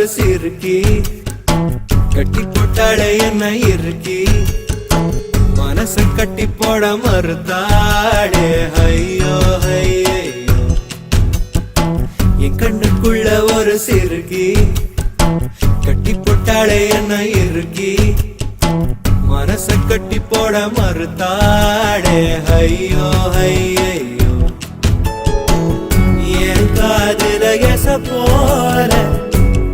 ஒரு சிறுக்கி கட்டி போட்டாளே என்ன இருக்கி மனச கட்டி போட மறுத்தாளே ஐயோ ஐயோ என் கண்ணுக்குள்ள ஒரு சிறுக்கி கட்டி போட்டாளே என்ன இருக்கி மனச கட்டி போட மறுத்தாளே ஐயோ ஐயோ என் காதுல எச போல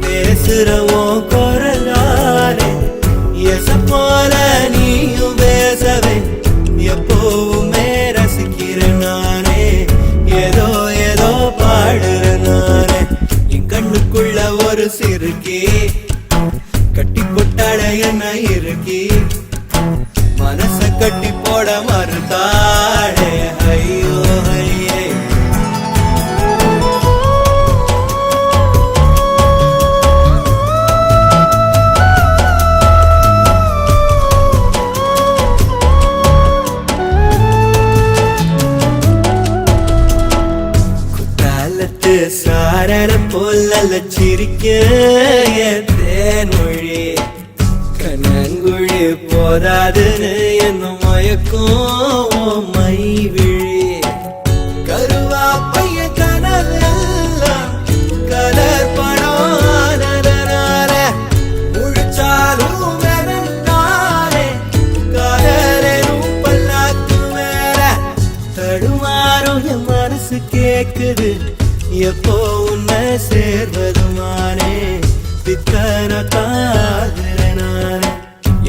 பேசுறவோ குரலாலே எச போல நீயும் பேசவே எப்பவுமே ரசிக்கிறேன் நானே ஏதோ ஏதோ பாடுறேன் நானே என் கண்ணுக்குள்ள ஒரு சிறுக்கி கட்டி போட்டாளே என்ன இருக்கி மனச கட்டி போட மறுத்தாளே ஐயோ ஐயோ குத்தாலத்து சாரர போல சிரிக்க தேன்மொழி கண்ணங்குழி போதாதுன்னு என்ன மயக்கும் மை விழி கருவா பைய கனவெல்லாம் கலர் பணம் முழிச்சாலும் வெறுந்தாலே காதலும் பல்லாக்கு மேல தடுமாறும் என் மனசு கேக்குது எப்போ உன்னை சேர்வதுமானே பித்தன காதுறனானே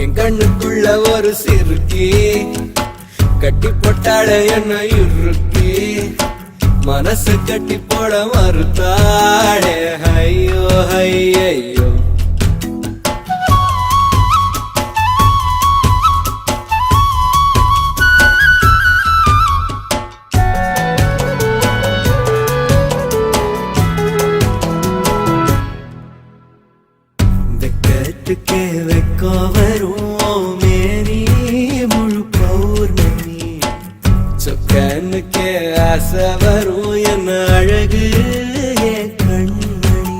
என் கண்ணுக்குள்ள ஒரு சிறுக்கி கட்டி போட்டாளே என்ன இருக்கி மனசு கட்டி போட மறுத்தாளே ஐயோ ஐயோ வெக்கத்துக்கே வெக்கோ வரும் மேனி முழு பௌர்ணமி சொக்கனுக்கே ஆசை வரும் என்ன அழகு என் கண்மணி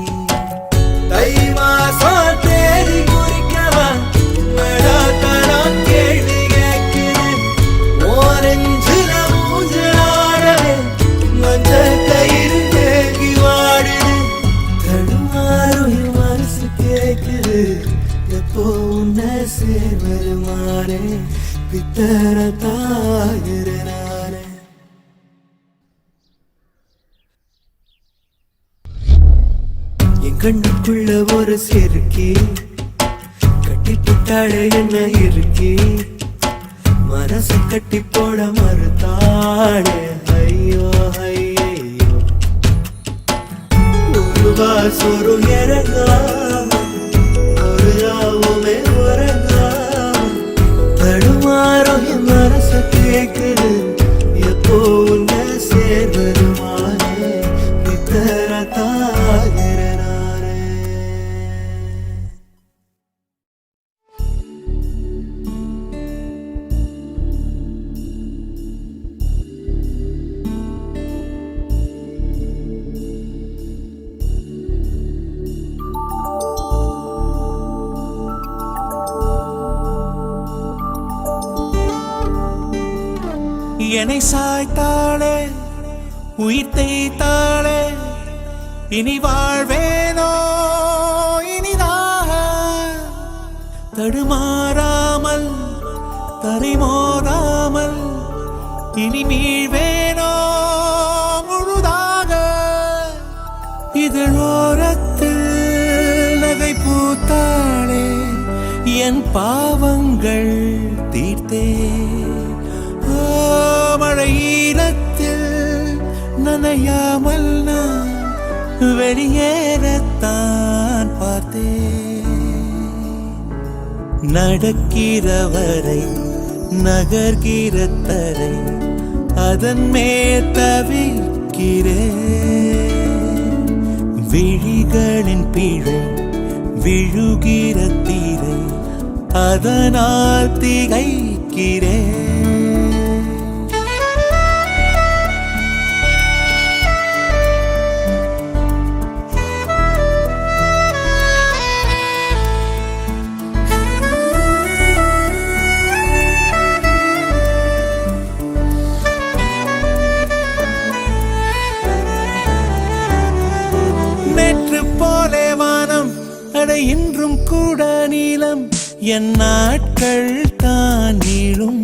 தை மாசம் தேடி குறிக்கவா மடாத்தனம் கேள்வி கேட்குது ஓரஞ்சுல ஊஞ்சலாடவே மஞ்ச கயிறு தேங்கி வாடுது தடுமாறும் மனசு கேக்குது எப்போ உன்னை சேர்வருமானே பித்தர தாகிறனானே என் கண்ணுக்குள்ள ஒரு சிறுக்கி கட்டி போட்டாளே என்ன இருக்கி மனச கட்டி போட மறுத்தாளே ஐயோ ஐயோ ஒரு வாசொரு இறங்காம ஒரு ராவுமே உறங்காம தடுமாறும் என் மனச கேக்குது எப்போ உன்னை சேர்வருமானே பித்தர தாகிறனானே என்னை சாய்த்தாளே உயிர் தேய்த்தாளே இனி வாழ்வேனோ இனிதாக தடுமாறாமல் தரைமோதாமல் இனி மீழ்வேனோ முழுதாக இதழோரத்தில் நகை பூத்தாளே என் பாவங்கள் தீர்த்தே மழையிலத்தில் நனையாமல் நான் வெளியேறத்தான் பார்த்தேன் நடக்கிறவரை நகர்கிற தரை அதன் மேல் தவிக்கிறேன் விழிகளின் பிழை விழுகிற தீரை அதனால் திகைக்கிறேன் கூட நீளம் என் நாட்கள் தான் நீளும்.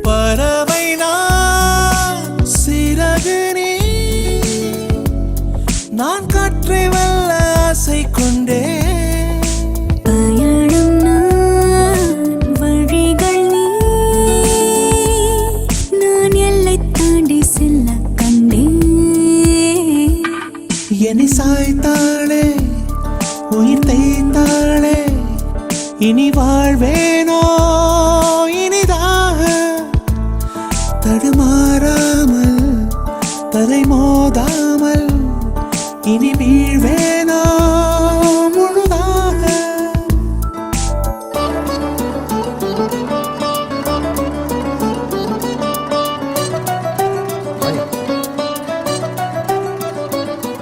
பறவை நான் சிறகு நீ, நான் காற்றை வெல்ல ஆசை கொண்டே. என்னை சாய்த்தாளே உயிர் தைத்தாளே, இனி வாழ்வேனோ இனிதாக. தடுமாறாமல் தலை மோதாமல் இனி வீழ்வேனோ முழுதாக.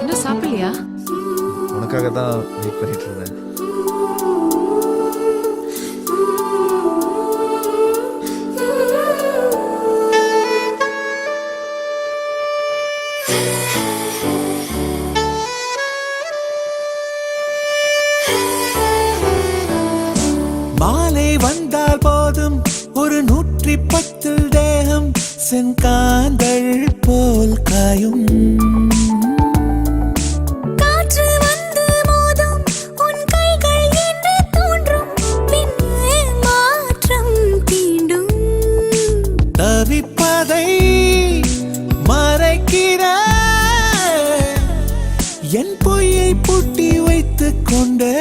இன்னும் சாப்பிடலையா? உனக்காக தான் வெயிட் பண்ணிட்டு இருந்தேன். மாலை வந்தால் போதும் ஒரு 110 தேகம் செங்காந்தள் போல் காயும். தவிப்பதை மறைக்கிற என் பொய்யை பூட்டி வைத்துக் கொண்டு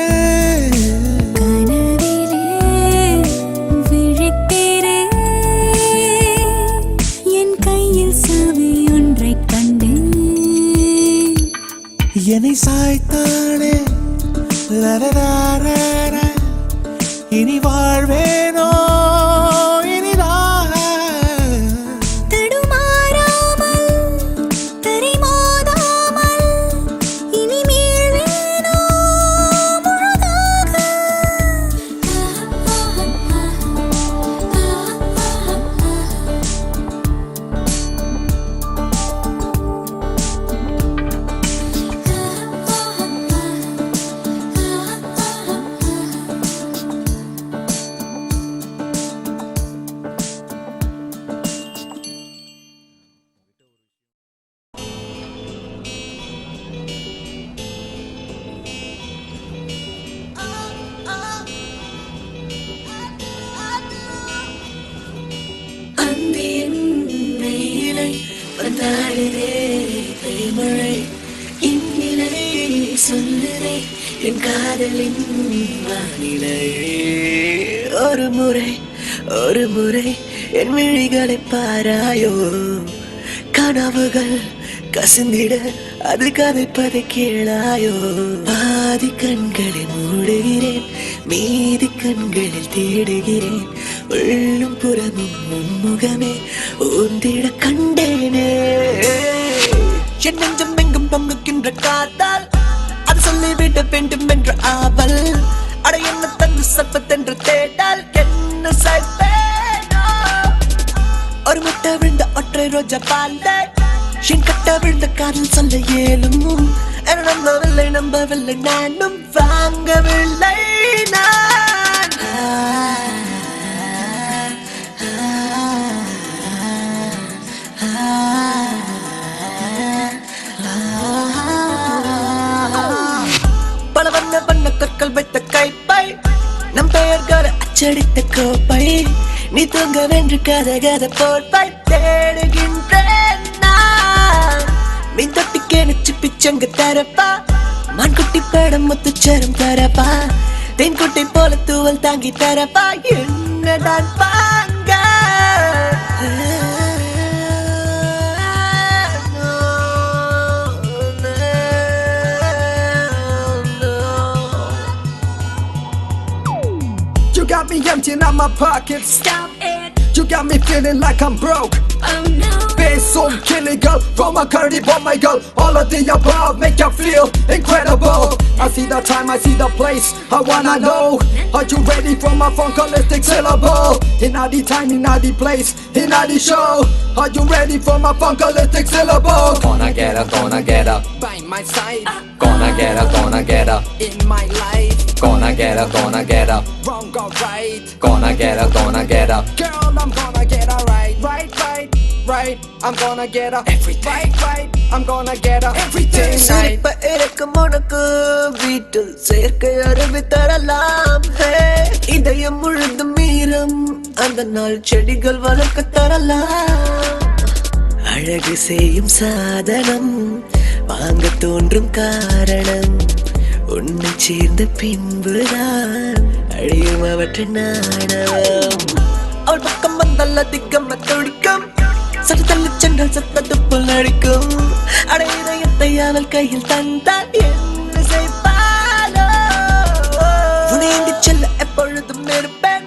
என்னை சாய்த்தாளே லரராரர, இனி வாழ்வேனோ இனிதாக. தடுமாறாமல் தரிமோதாமல் இனி மீழ்வேனோ முழுதாக. மழை இந்நிலை சொல்லுதே என் காதலின் வானிலை. ஒரு முறை என் விழிகளை பாராயோ, கனவுகள் கசிந்திட அது கதைப்பதை கேளாயோ. பாதி கண்களை மூடுகிறேன், மீதி கண்களில் தேடுகிறேன். உள்ளும் புறமும் முன்முகமே ஊந்திட கண்டேனே. என் நெஞ்சம் எங்கும் பொங்குகின்ற காத்தால் அது சொல்லிவிட வேண்டும் என்ற ஆவல். அட என்ன தந்து சப்பத்தென்று தேடால் என்ன செய்வேனோ. ஒரு முட்டை விழுந்த ஒற்றை ரோஜா பால்லை என் கட்ட விழுந்த காதல் சொல்ல இயலும். நம்பவில்லை நானும் வாங்கவில்லை நான். பல வண்ண கற்கள் வைத்த கைப்பை, நம் பெயர்களை அச்சடித்த கோப்பை. நீ தூங்க வென்று கதை போட்பை தேடுகின்றேன் நான். மீன் தொட்டிக்கேனு சிப்பிச்சங்க தரப்பா, மான்குட்டி படம் முத்துச்சரம் தரப்பா. தேன்குட்டை போல தூவல் தாங்கி தரப்பா, என்னதான் பாங்க. You got me emptying out my pockets. Stop it. You got me feeling like I'm broke. Oh no. Face some killing girl from a curly for my girl. All of the above make you feel incredible. I see the time, I see the place. I wanna know, are you ready for my funkalistic syllable? In the time, in the place, in the show. Are you ready for my funkalistic syllable? Gonna get up By my side, Gonna get up in my life. Gonna get up Wrong or right, Gonna get up girl, I'm gonna get her right. Right, I'm gonna get her everything. Right, I'm gonna get her everything. Right. சிரிப்ப இருக்கும் உனக்கு வீட்டில் சேர்க்கை அருவி தரலாம். இதயம் முழுதும் மீறும் அந்த நாள் செடிகள் வளர்க்க தரலாம். அழகு செய்யும் சாதனம் வாங்க தோன்றும் காரணம் உன்னை சேர்ந்த பின்புதான் அழியும் அவற்றின் நாணவம். அவள் பக்கம் வந்தல்ல திக்கம் துடிக்கும் சற்று தள்ளி சென்றால் சத்தத்து போல் நடிக்கும். அட இதயத்தை அவள் கையில் தந்தால் என்ன செய்வாளோ? உனேந்தி செல்ல எப்பொழுதும் இருப்பேன்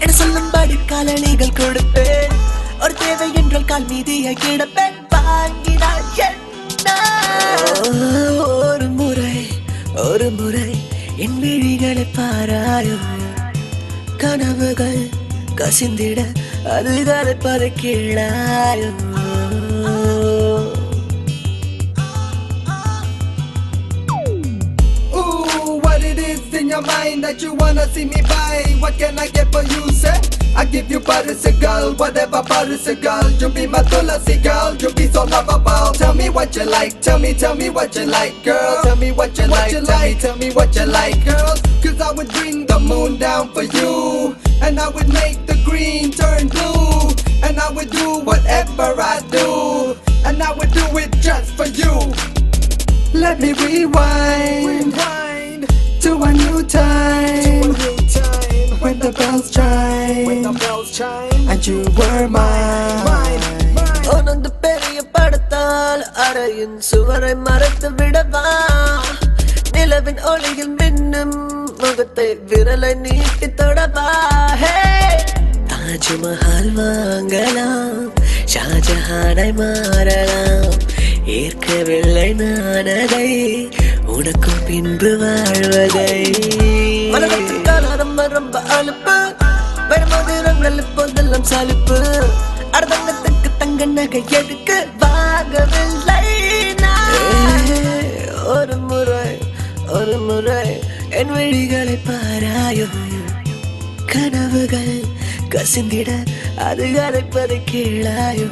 என சொல்லும்படி காலணிகள் கொடுப்பேன். ஒரு தேவை என்றால் கால் மீதியை கிடப்பேன் வாங்கினால் என்ன? ஒரு முறை என் விழிகளை பாராயோ கனவுகள் கசிந்திட அதுகளை பறக்கிழாயோ. Ooh, what it is in your mind that you wanna see me buy? What can I get for you, say? I give you Parisi girl, whatever Parisi girl. You be my Tulasi girl, you be so lovable. Tell me what you like, tell me what you like, girl. Tell me what you like, tell me what you like, girl. Cause I would bring the moon down for you, and I would make the green turn blue, and I would do whatever I do, and I would do it just for you. Let me rewind to a new time, when the bells chime, and you were mine. உனது பெரிய படத்தால் அறையின் சுவரை மறைத்து விடவா? நிலவின் ஒளியில் மின்னும் முகத்தை விரலை நீட்டி தொடவா? தாஜ்மஹால் வாங்கலாம், ஷாஜஹானை மாறலாம். ஏற்கவில்லை நான் அதை உனக்கும் பின்பு வாழ்வதை. மனதின் காலம் ரொம்ப அலுப்பு வரும்போது இப்போதெல்லாம் சலிப்பு. அர்த்தங்கத்துக்கு தங்க நகை எடுக்க வாங்கவில்லை நான். ஒரு முறை என் விழிகளை பாராயோ கனவுகள் கசிந்திட அதுகளை பறக்கிழாயோ.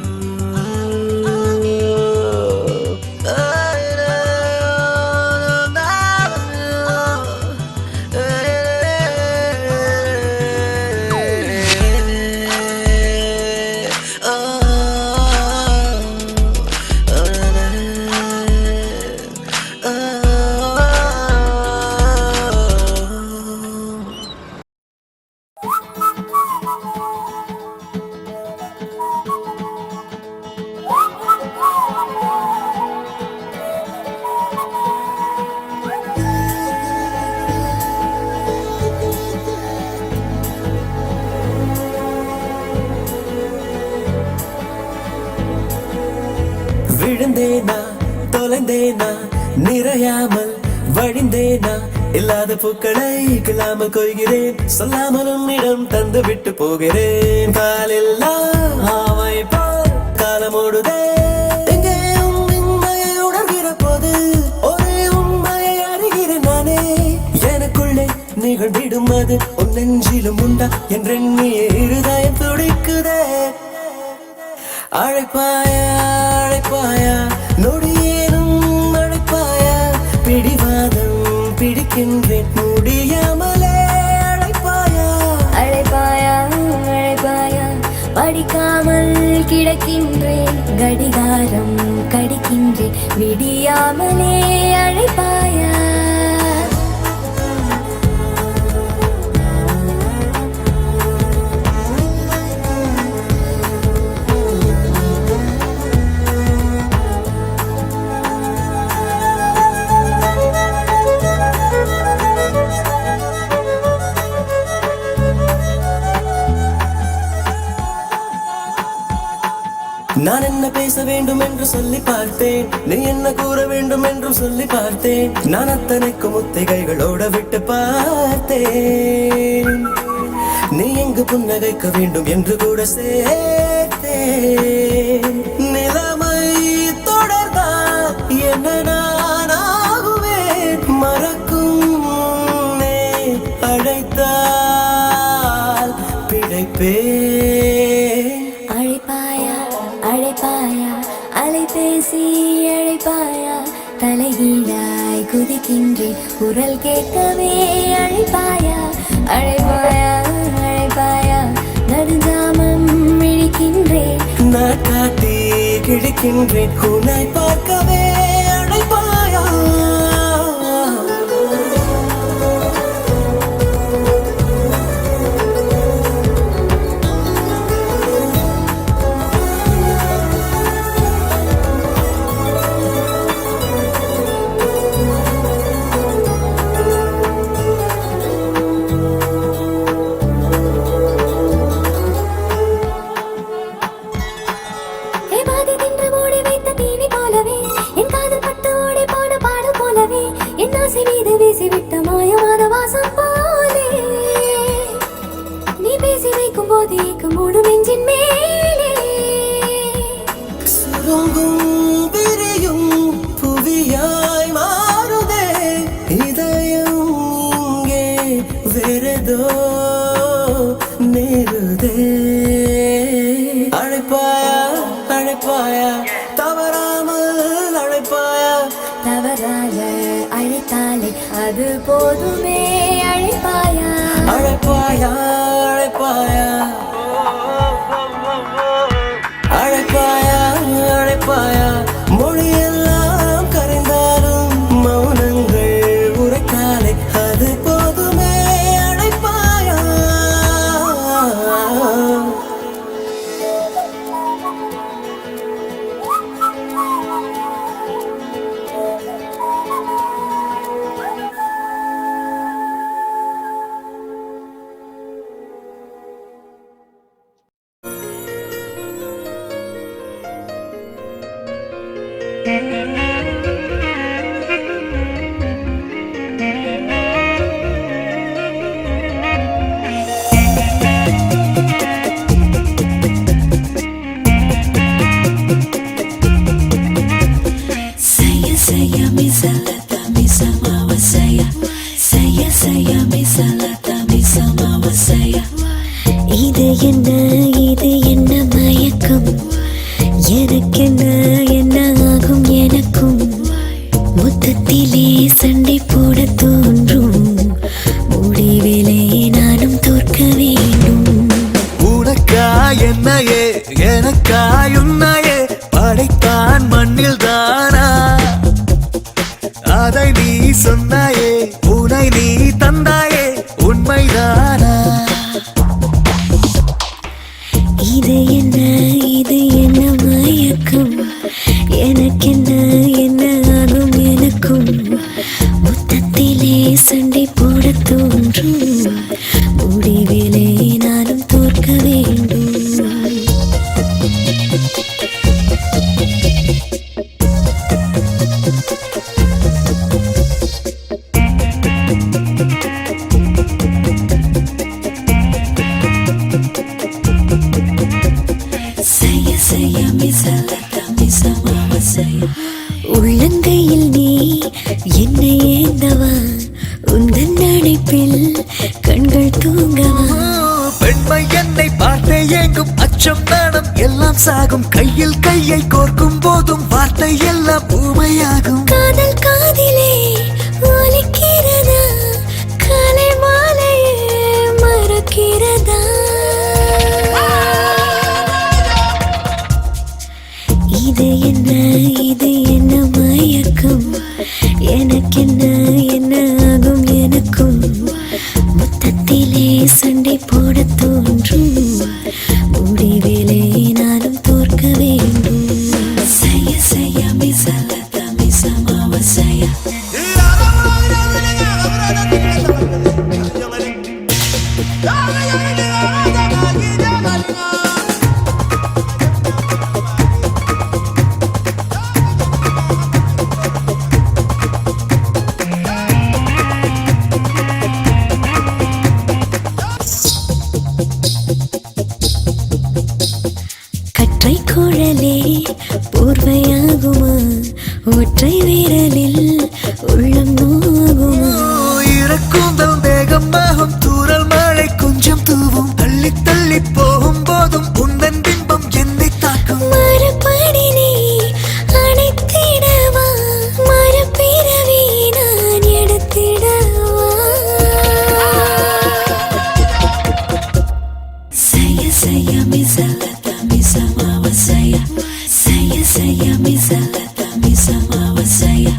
விழுந்தேனா தொலைந்தேனா நிறையாமல் வழிந்தேனா இல்லாத பூக்களை கிளாமல் கொய்கிறேன் சொல்லாமலும் இடம் தந்து விட்டு போகிறேன். காலெல்லா ஆமை போல் காலமோடுதே எங்கே உண்மையை உணர்கிற போது ஒரே உண்மையை அறிகிறேன் நானே. எனக்குள்ளே நிகழ்ந்திடும் அது உன் நெஞ்சிலும் உண்டா என்றெண்ணிய இருதயம் துடிக்குதே. அழைப்பாயா அழைப்பாயா நொடியேனும் அழைப்பாயா பிடிவாதம் பிடிக்கின்றேன் முடியாமலே. அழைப்பாயா அழைப்பாயா அழைப்பாயா படிக்காமல் கிடக்கின்றேன் கடிகாரம் கடிக்கின்றேன் விடியாமலே. அழைப்பாயா நான் என்ன பேச வேண்டும் என்று சொல்லி பார்த்தேன், நீ என்ன கூற வேண்டும் என்றும் சொல்லி பார்த்தேன். நான் அத்தனைக்கும் முத்திகைகளோட விட்டு பார்த்தேன். நீ எங்கு புன்னகைக்க வேண்டும் என்று கூட சேர்த்தேன். நிலைமை தொடர்ந்தால் என்ன நான் ஆகுவேன், மறக்கும் அழைத்தால் பிழைப்பேன். அழைப்பாயா அழைப்பாயா அலைபேசி அழைப்பாயா, தலைகீழாய் குதிக்கின்றேன் குரல் கேட்கவே. அழைப்பாயா அழைப்பாயா அழைப்பாயா, நடுஞ்சாமம் விழிக்கின்றேன். நான் காட்டி கிழிக்கின்றேன் உன்னை பார்க்கவே. அழைப்பாயா வீசிவிட்ட மாயமான வாசம் போலே, நீ பேசி வைக்கும் போது ஏக்கம் மூடும் நெஞ்சின் மேலே. சுருங்கும் விரியும் புவியாய் மாறுதே இதயம், இங்கே வேறதோ நேருதே. அழைப்பாயா அழைப்பாயா தவறாமல் அழைப்பாயா, தவறாக அழைத்தாலே அது போதுமே. அழைப்பாயா அழைப்பாயா அழைப்பாயா அழைப்பாயா அழைப்பாயா, மொழியெல்லாம் கரைந்தாலும் மௌனங்கள் உரைத்தாலே அது போதுமே. அழைப்பாயா இது என்ன இது என்ன மயக்கம், எனக்கென்ன என்ன ஆகும் எனக்கும். மொத்தத்திலே சண்டை போட தோன்றும், முடிவிலே நானும் தோற்க வேண்டும். உனக்கா என்னையே எனக்காய் உன்னையே படைத்தான் மண்ணில் தானா, அதை நீ சொன்னாயே உனை நீ தந்தாயே உண்மைதானா. இது என்ன மயக்கம், எனக்கென்ன என்ன ஆகும் எனக்கும். மொத்தத்திலே சண்டை போட தோன்றும், முடிவிலே நானும் தோற்க வேண்டும். உள்ளங்கையில் நீ என்னை ஏந்தவா, உந்தன் அணைப்பில் கண்கள் தூங்கவா. பெண்மை என்னை பார்த்தே ஏங்கும் அச்சம் நாணம் எல்லாம் சாகும், கையில் கையை கோர்க்கும் போதும் வார்த்தை எல்லாம் ஊமையாகும். காதல் காதிலே ஒலிக்கிறதா, காலை மாலையே மறக்கிறதா. இது என்ன மயக்கம், எனக்கென்ன என்ன ஆகும் எனக்கும். மொத்தத்திலே சண்டை போட தோன்றும், முடிவிலே நானும் தோற்க வேண்டும். செய்ய மிசலத மிசமாவ செய்ய ஒற்றை விரலில் உள்ளம் நோகுமா இறக்கூந்தல் தேகமாகும் தூரல் மழை கொஞ்சம் தூவும் தள்ளி தள்ளி போகும் போதும் உந்தன் பிம்பம் என்னை தாக்கும் மறுபடி நீ அணைத்திடவா மறுபிறவி நான் எடுத்திடவா Saya saya misalata misama saya Saya saya misalata misama saya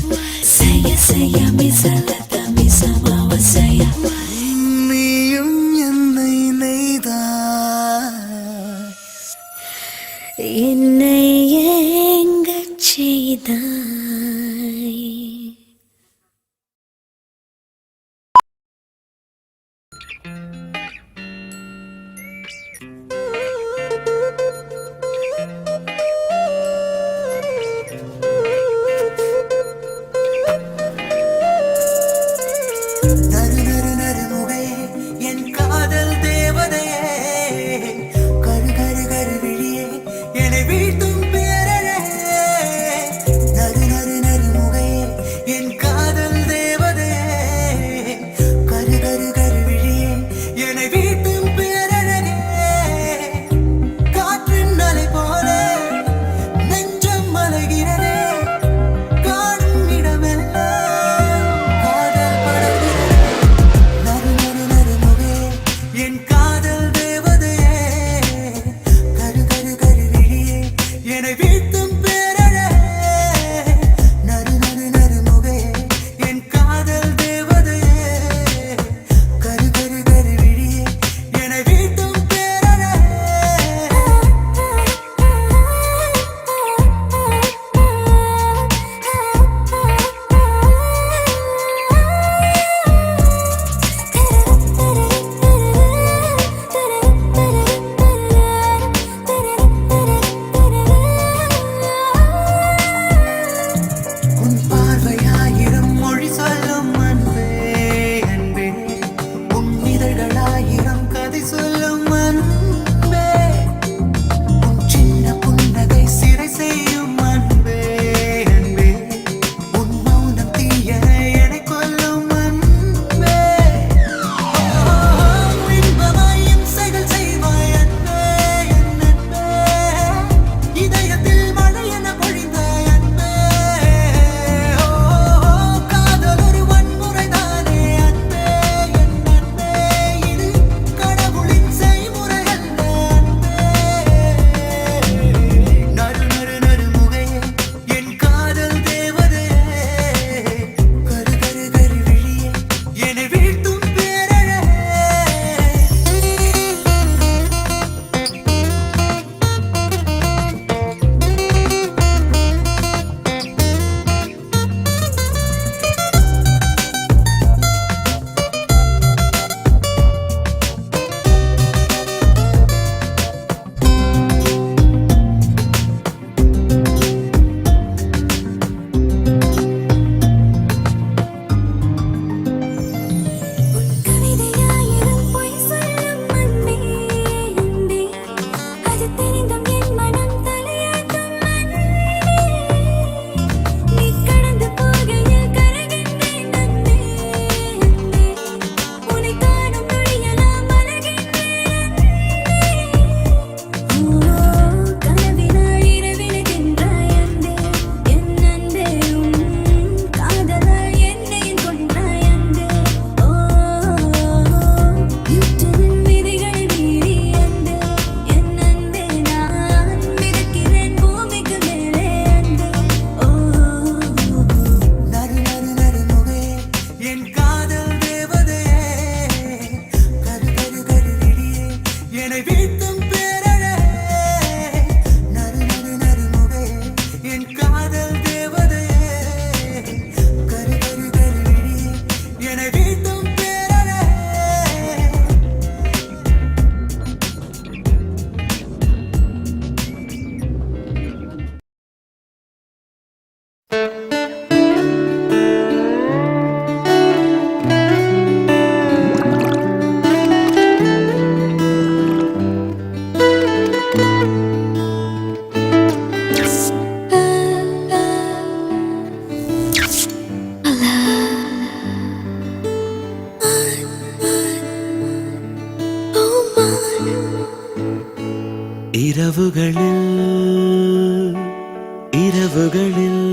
இரவுகளில்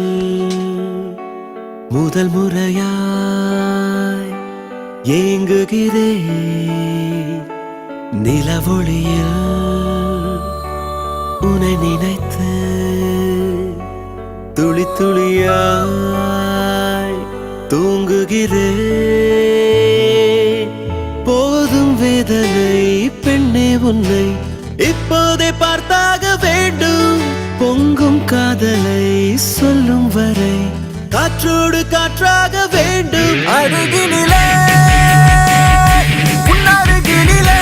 முதல் முறையாய் ஏங்குகிறேன் நிலவொளியில் உன்னை நினைத்து துளி துளியாய் தூங்குகிறேன் போதும் வேதனை பெண்ணே உன்னை இப்போதே பார்த்தாக வேண்டும் பொங்கும் காதலை சொல்லும் வரை காற்றோடு காற்றாக வேண்டும் அருகினிலே உன் அருகினிலே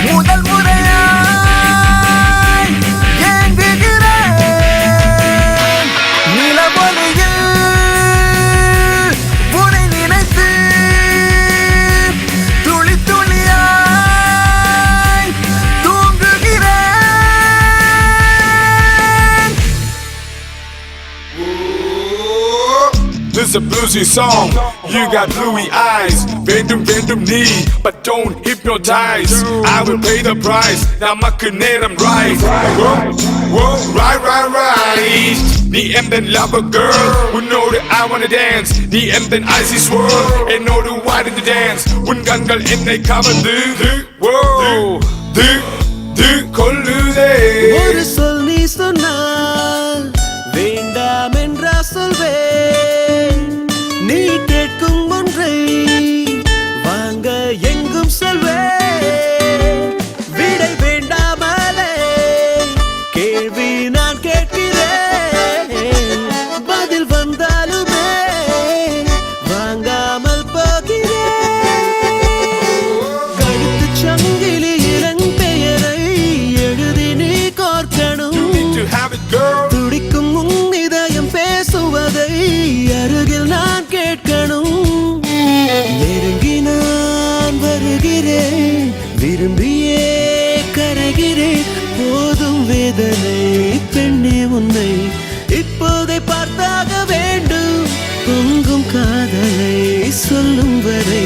முதல் முறையாய் ஏங்குகிறேன் நிலவொளியில் உன்னை நினைத்து துளி துளியாய் தூங்குகிறேன். This is a bluesy song. You got bluey eyes. Vendum knee, but don't hypnotize. I will pay the price. Namak neram right. Whoa, right. Ni emden lover girl. Who know that I wanna dance. Ni emden icy swirl. And know the why did the dance. Un gangal in they cover whoa. Kollude. ஒரு சொல் நீ சொன்னால் வேண்டாம் என்றா சொல்வேன் நீ கேட்கும் ஒன்றை வாங்க எங்கும் சொல்வேன் விடை வேண்டாமலே கேள்வி நான் கேட்கிறேன் பதில் வந்தாலுமே வாங்காமல் போகிறேன் கழுத்து சங்கிலி இளங் பெயரை எழுதி நீ கோர்க்கணும் To have it, girl. துடிக்கும் உன் இதயம் பேசுவதை அருகில் நான் கேட்கணும் நெருங்கி நான் வருகிறேன் விரும்பியே கரைகிறேன் போதும் வேதனை பெண்ணே உன்னை இப்போதை பார்த்தாக வேண்டும் பொங்கும் காதலை சொல்லும் வரை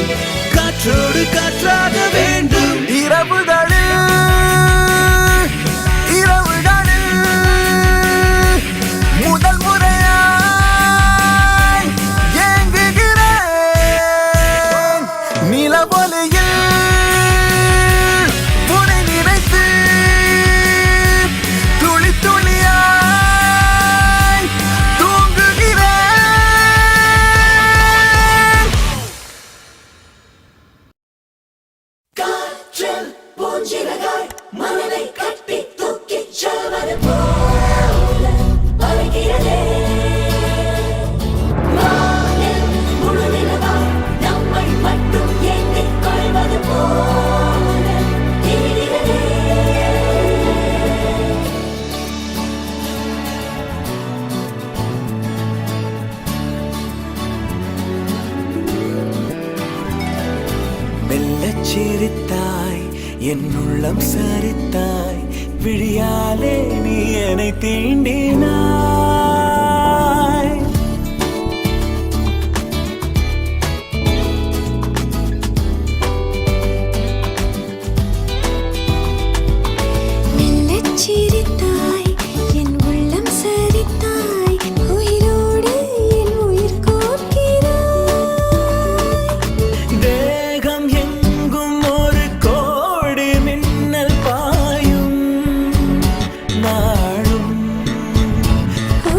காற்றோடு காற்றாக வேண்டும் இரவுகளில் முதல் முறையாய் ஏங்குகிறேன் நிலவொளியில் உன்னை நினைத்து துளி துளியாய் தூங்குகிறேன். காற்றில் பூஞ்சிறகாய் மனதை கட்டி தூக்கிச் செல்வது போல பறக்கிறதே வானில் முழு நிலவாய் நம்மை மட்டும் எண்ணிக் கொள்வது போல தெரிகிறதே. மெல்லச் சிரித்தாய் என் உள்ளம் சரித்தாய் விழியாலே நீ என்னை தீண்டினாய் மெல்லச் சிரித்தாய் என் உள்ளம் சரித்தாய் உயிரோடு என் உயிர் கோர்க்கிறாய் தேகம் எங்கும் ஒரு கோடி மின்னல் பாயும் நாளும் ஓ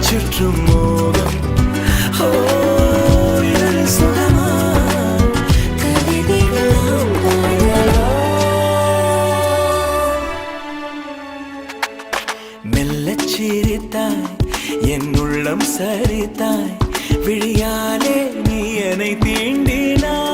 சுற்றும் மோகம் ஓ இருள் சுகமா கவிதைகளாம் வாழலாம். மெல்லச் சிரித்தாய் என் உள்ளம் சரித்தாய் விழியாலே நீ என்னை தீண்டினாய்.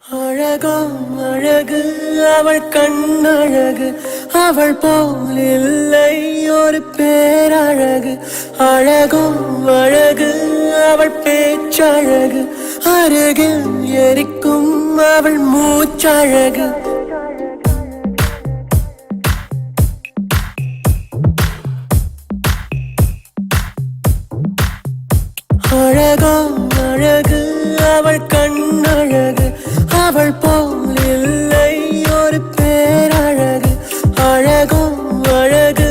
அழகோ அழகு அவள் கண்ணழகு அவள் போல் இல்லை ஒரு பேரழகு. அழகோ அழகு அவள் பேச்சழகு அருகில் எரிக்கும் அவள் மூச்சழகு. அழகோ அழகு அவள் கண்ணழகு அவள் போல் இல்லை ஒரு பேரழகு. அழகோ அழகு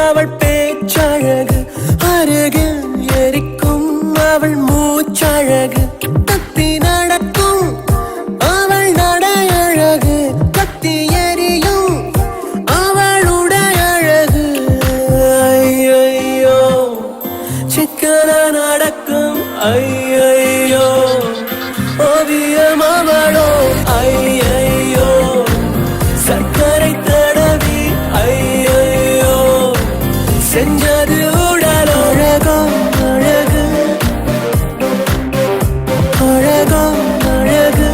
அவள் பேச்சழகு அருகில் எரிக்கும் அவள் மூச்சழகு. தப்பி நடக்கும் அவள் நடையழகு கத்தி எரியும் அவளுடைய அழகு. ஐயோ சிக்கன நடக்கும் ஐயோ ஓவியம் அவளோ ஐயோ சர்க்கரை தடவி ஐயோ செஞ்சது உடலோ. அழகோ அழகு அழகோ அழகு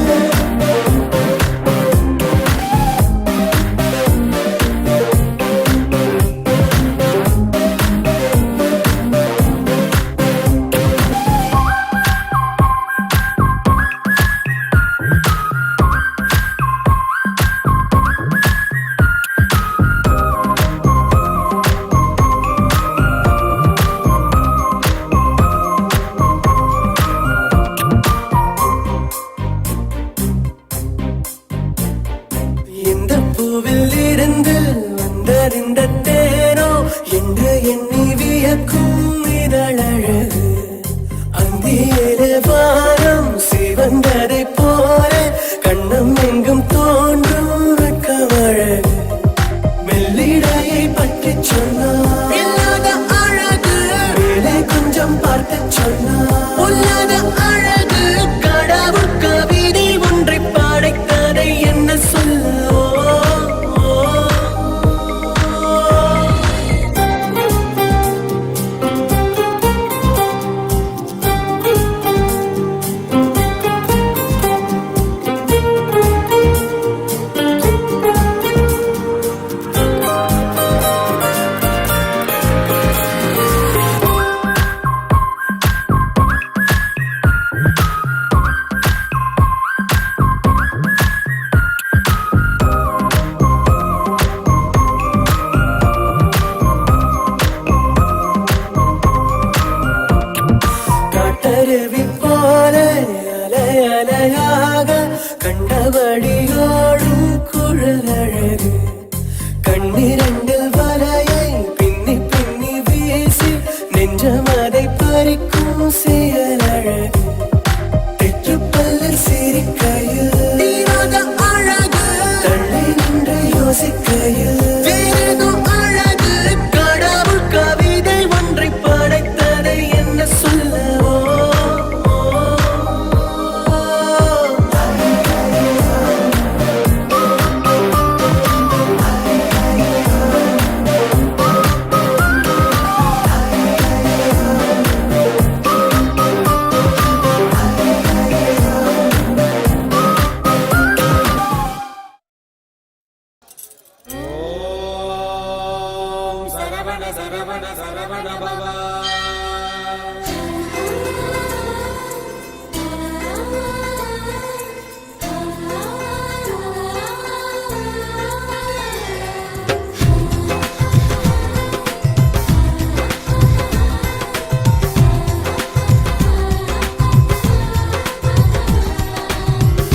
பறிக்கும் செயலழகு தெற்றுப்பல்லில் சிரிக்கையில் தீராத அழகு தள்ளி நின்று யோசிக்கையில் வேறேதோ அழகு கடவுள் கவிதை ஒன்றை படைத்ததை என்ன சொல்லவோ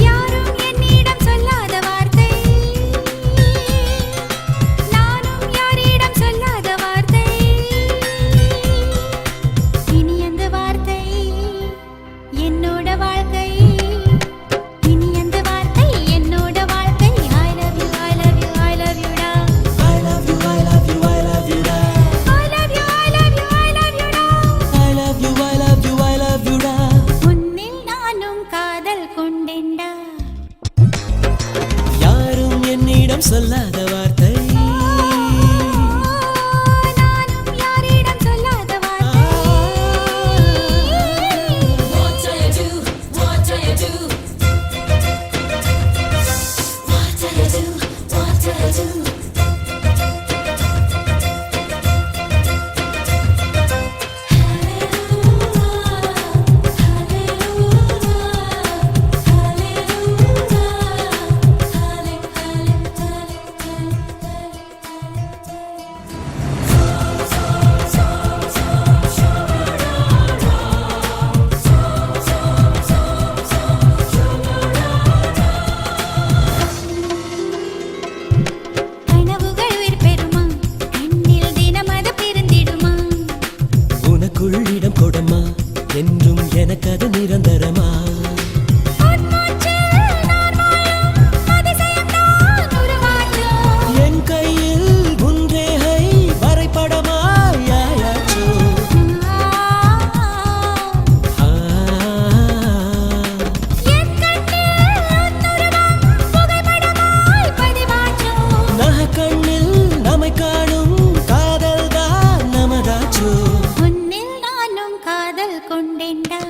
யாரும் என்னிடம் சொல்லாத வார்த்தை நானும் யாரிடம் சொல்லாத வார்த்தை இனி அந்த வார்த்தை என்னோட வாழ்க்கை இனி அந்த வார்த்தை என்னோட வாழ்க்கை I love you I love you I love you டா I love you I love you I love you டா I love you I love you I love you டா I love you I love you I love you டா உன்னில் நானும் காதல் கொண்டேன்டா யாரும் என்னிடம் சொல்லாத வார்த்தை நானும் யாரிடம் சொல்லாத வார்த்தை What do you do? What do you do? What do you do? What do you do? கனவுகள் உயிர் பெறுமா கண்ணில் தினம் அது பிறந்திடுமா உனக்குள் இடம் கொடமா என்றும் எனக்கு அது நிரந்தரமா உன்மூச்சில் நான் வாழும் அதிசயம்தான் உருவாகும் என் கையில் உன்றேகை வரைபடமாயாச்சோ என் கண்ணில் உன்னுருவம் புகைப்படமாய் பதிவாகும் நக கண்ணில் நம்மை காணும் காதல் தான் நமதாச்சோ உன்னில் நானும் காதல் கொண்டேன்டா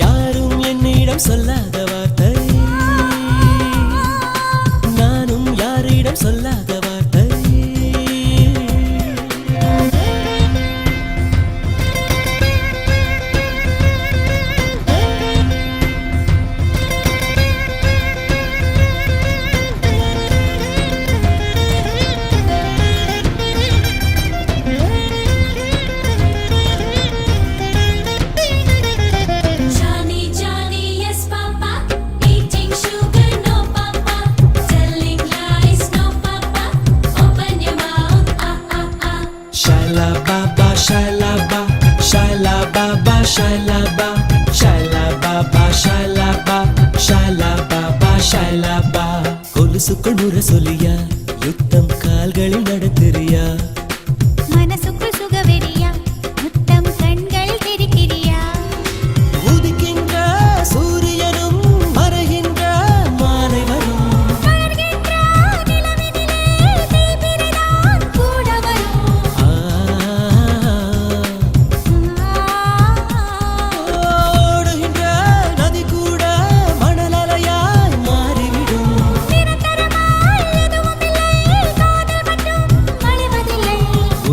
யாரும் என்னிடம் சொல்லாத வார்த்தை நானும் யாரிடம் சொல்லாத வார்த்தை Johnny, Johnny, yes, Papa. Eating sugar, no, Papa. Telling lies, no, Papa. Open your mouth, ah, ah, ah. Shaila Baba, Shaila Ba, Shaila Baba, Shaila Ba, Shaila Baba, Shaila Ba, Shaila Baba, Shaila Ba. கொலுசுக்குள் முரசொலியா யுத்தம் கால்களில் நடத்துறியா மனசுக்குள் சுகவெறியா முத்தம் கண்கள் தெரிக்கிறியா உதிக்கின்ற சூரியனும் மறைகின்ற மாலை வரும் மலர்கின்ற நிலவினிலே தீபிரிதான் கூட வரும் ஓடுகின்ற நதி கூட மணலலையாய் மாறிவிடும் நிரந்தரமாய் எதுவும் இல்லை காதல் மட்டும் அழிவதில்லை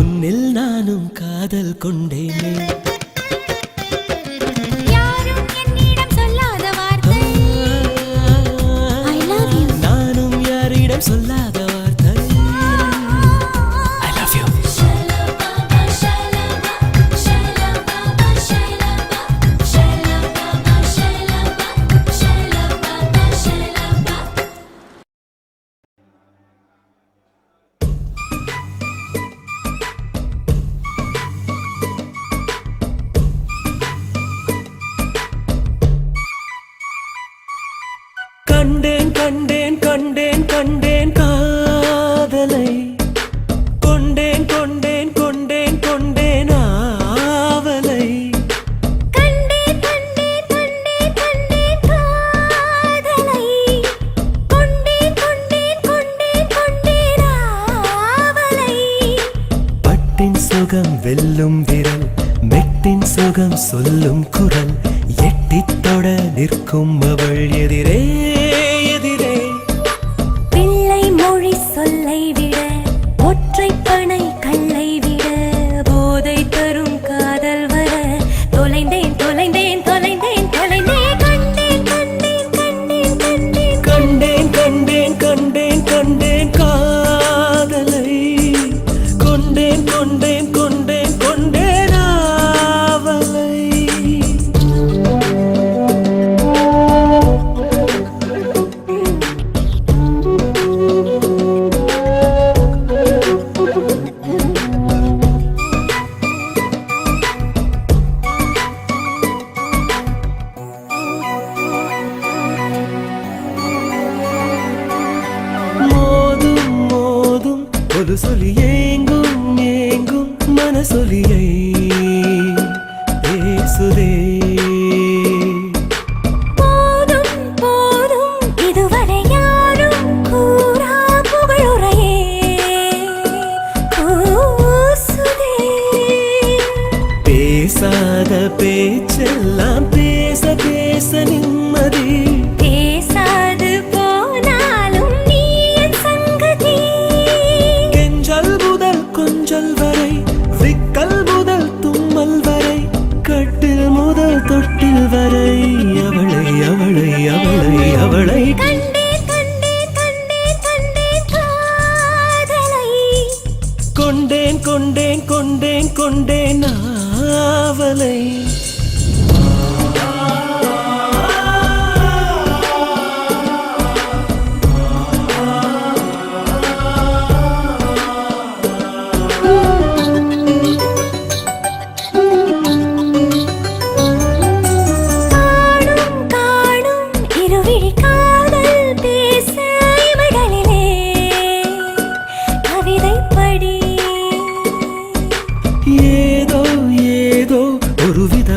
உன்னில் நானும் காதல் கொண்டேனே யாரும் என்னிடம் சொல்லாத வார்த்தை I love you நானும் யாரிடம் சொல்லாத வார்த்தை I love you Shaila Baba, Shaila Baba, Shaila Baba, Shaila Baba, Shaila Baba, Shaila Baba, Shaila Baba, Shaila Baba. விரல் மெட்டின் சுகம் சொல்லும் குரல் எட்டித் தொட நிற்கும் அவள் எதிரே எதிரே பிள்ளை மொழி சொல்லை விட ஒற்றை பனை கல்லை விட போதை தரும் காதல் வர தொலைந்தேன் தொலைந்தேன் தொலைந்தேன் தொலைந்தேன் கண்டேன் கண்டேன் கண்டேன் கண்டேன் கண்டேன் கண்டேன் காதலை கொண்டேன் கொண்டேன் கொண்டேன் கொண்டேன் ஆவலை மோதும் மோதும் ஒரு சொல்லி ஏங்கும் ஏங்கும் மனசொலியை பேசுதே போதும் போதும் இதுவரை யாரும் கூறா புகழுரையே கூசுதே பேசாத பேச்செல்லாம் பேச பேச நிம்மதி பேசாது போனாலும் நீ என் சங்கதி கெஞ்சல் முதல் கொஞ்சல் வரை விக்கல் முதல் தும்மல் வரை கட்டில் முதல் தொட்டில் வரை அவளை அவளை அவளை அவளை கண்டேன் கண்டேன் கண்டேன் கண்டேன் காதலை கொண்டேன் கொண்டேன் கொண்டேன் கொண்டேன் ஆவலை காணும் காணும் இருவிழி காதல் பேச இமைகளிலே கவிதை படி ஏதோ ஏதோ ஒருவித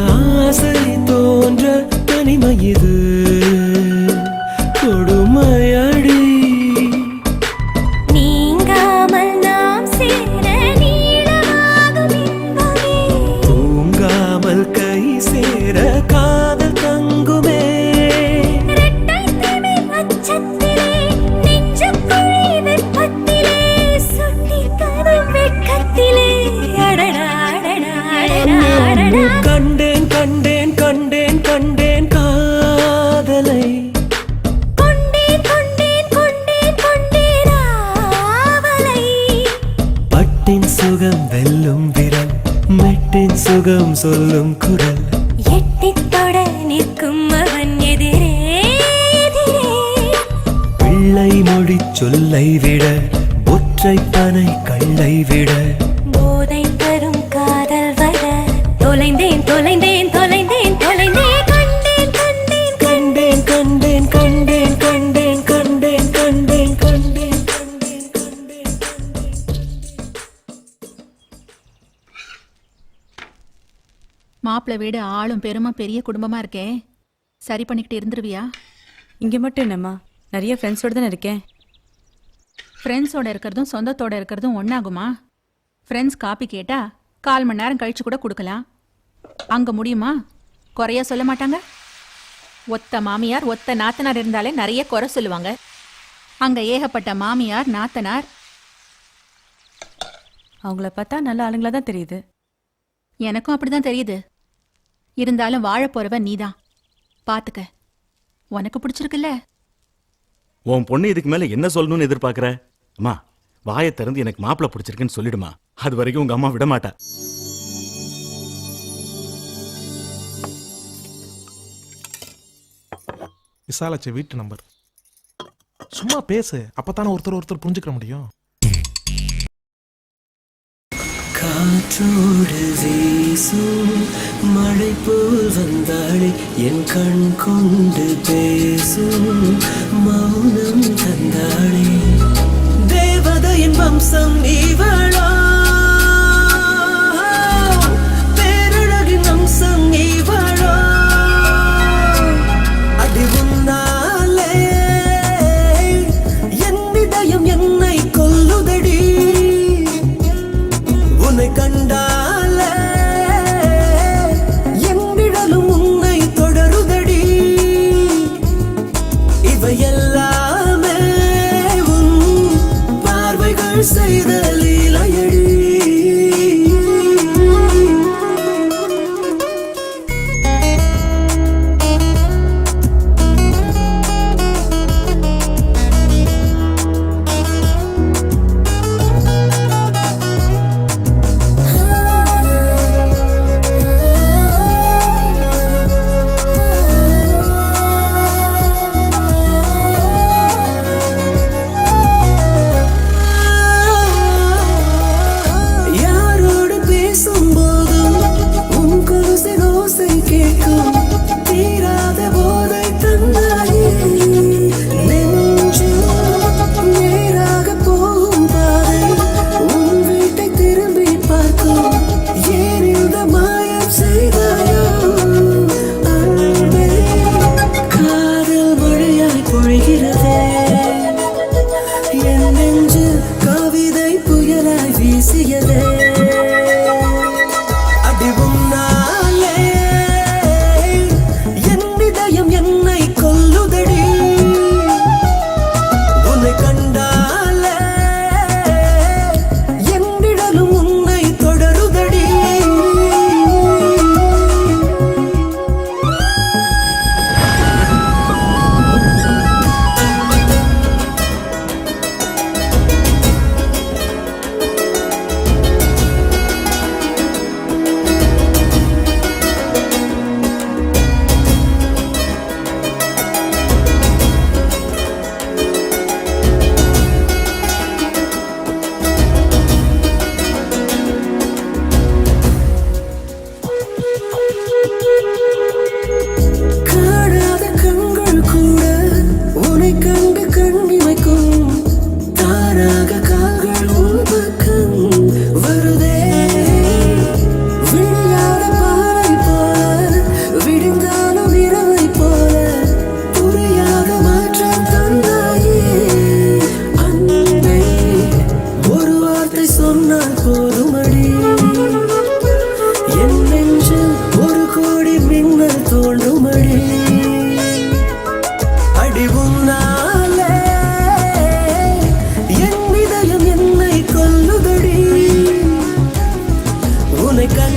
ஆசை தோன்ற தனிமை இது கொடுமையடி நீங்காமல் நாம் சேர நீளமாகும் இன்பமே தூங்காமல் கை சேர காதல் தங்குமே இரட்டை திமிர் அச்சத்திலே நெஞ்சுக்குழி வெப்பத்திலே சுட்டி கரும் வெட்கத்திலே அடடா அடடா அடடா அடடா கண்டேன் கண்டேன் கண்டேன் கண்டேன் காதலை கொண்டேன் கொண்டேன் கொண்டேன் கொண்டேன் ஆவலை பட்டின் சுகம் வெல்லும் விரல் மெட்டின் சுகம் சொல்லும் குரல் எட்டித் தொட நிற்கும் அவன் எதிரே எதிரே பிள்ளை மொழி சொல்லை விட ஒற்றை பனை கல்லை விட போதை தரும் காதல் வர தொலைந்தேன் தொலைந்தேன் தொலைந்தேன் தொலைந்தேன் கண்டேன் கண்டேன் கண்டேன் கண்டேன் கண்டேன் கண்டேன் கண்டேன் கண்டேன் கண்டேன் மாப்பிள்ளை வீடு ஆளும் பெருமா பெரிய குடும்பமா இருக்கே சரி பண்ணிக்கிட்டு இருந்துருவியா? இங்கே மட்டும் என்னம்மா, நிறைய ஃப்ரெண்ட்ஸோடு தானே இருக்கேன். ஃப்ரெண்ட்ஸோட இருக்கிறதும் சொந்தத்தோட இருக்கிறதும் ஒன்றாகுமா? ஃப்ரெண்ட்ஸ் காப்பி கேட்டா 1/4 மணி நேரம் கழிச்சு கூட கொடுக்கலாம். அங்கே முடியுமா? குறையா சொல்ல மாட்டாங்க. ஒத்த மாமியார் ஒத்த நாத்தனார் இருந்தாலே நிறைய குறை சொல்லுவாங்க. அங்கே ஏகப்பட்ட மாமியார் நாத்தனார். அவங்கள பார்த்தா நல்ல ஆளுங்களா தான் தெரியுது. எனக்கும் அப்படிதான் தெரியுது. இருந்தாலும் வாழ போறவ நீதான், பாத்துக்க. உனக்கு பிடிச்சிருக்குல்ல? உன் பொண்ணு இதுக்கு மேல என்ன சொல்லணும்னு எதிர்பார்க்கற? அம்மா, வாயை திறந்து எனக்கு மாப்பிள்ள பிடிச்சிருக்குன்னு சொல்லிடுமா. அது வரைக்கும் உங்க அம்மா விட மாட்டா. விசாலாச்சி வீட்டு நம்பர். சும்மா பேசு, அப்பதானே ஒருத்தர் புரிஞ்சுக்க முடியும். காற்றோடு வீசும் மழை போல் வந்தாளே, என் கண் கொண்டு பேசும் மௌனம் தந்தாளே. தேவதையின் வம்சம் இவளோ, பேரழகின் வம்சம் இவளோ. அடி உன்னாலே என் இதயம் என்னை கொல்லுதடி, உன்னை கண்டாலே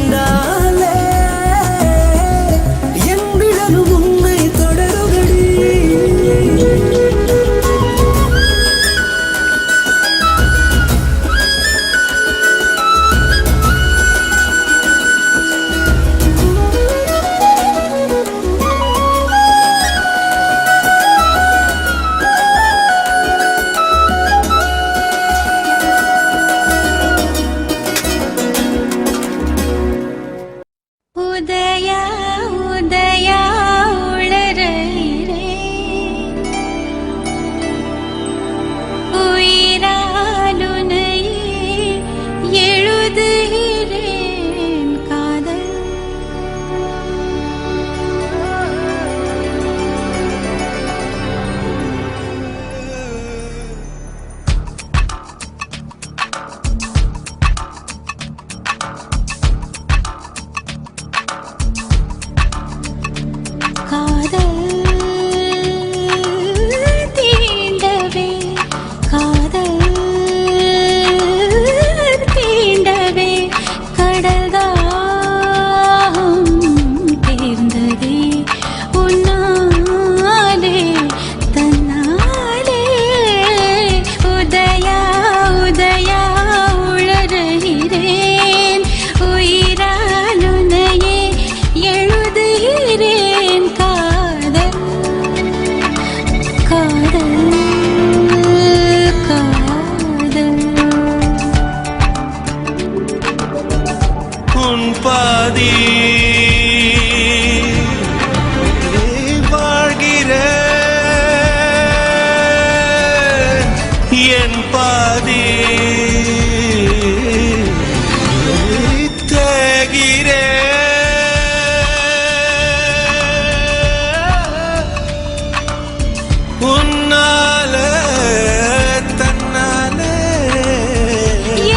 கண்டாலே என் விழலும் உன்னை தொடருகடி. உதயா உதயா உளறீரே உயிராலுனையே எழுதுகிறேன் காதல். காதல் தீண்டவே காதல் தீண்டவே கடல்தாகம் தேர்ந்ததே உன்னாலே தன்னாலே. உதயா உதயா உளறுகிறேன் உயிராலுனையே எழுதுகிறேன் காதல் காதல் காதல். உன் பாதி வாழ்கிற என் பாதி தேகிற உன்னால தன்னாலே.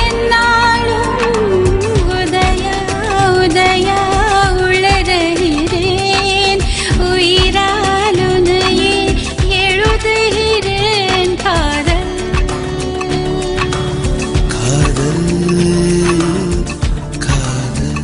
என்னாலும் உதயா உதயா உளறுகிறேன் உயிராலுனையே எழுதுகிறேன் காதல் காதல் காதல்.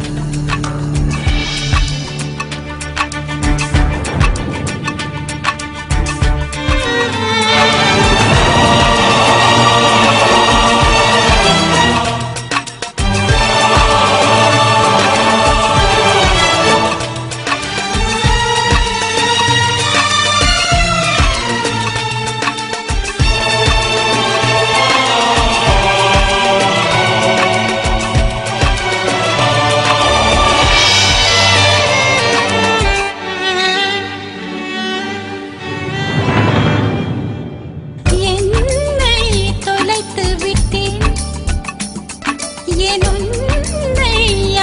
என்னை தொலைத்து விட்டேன் என் உன்னை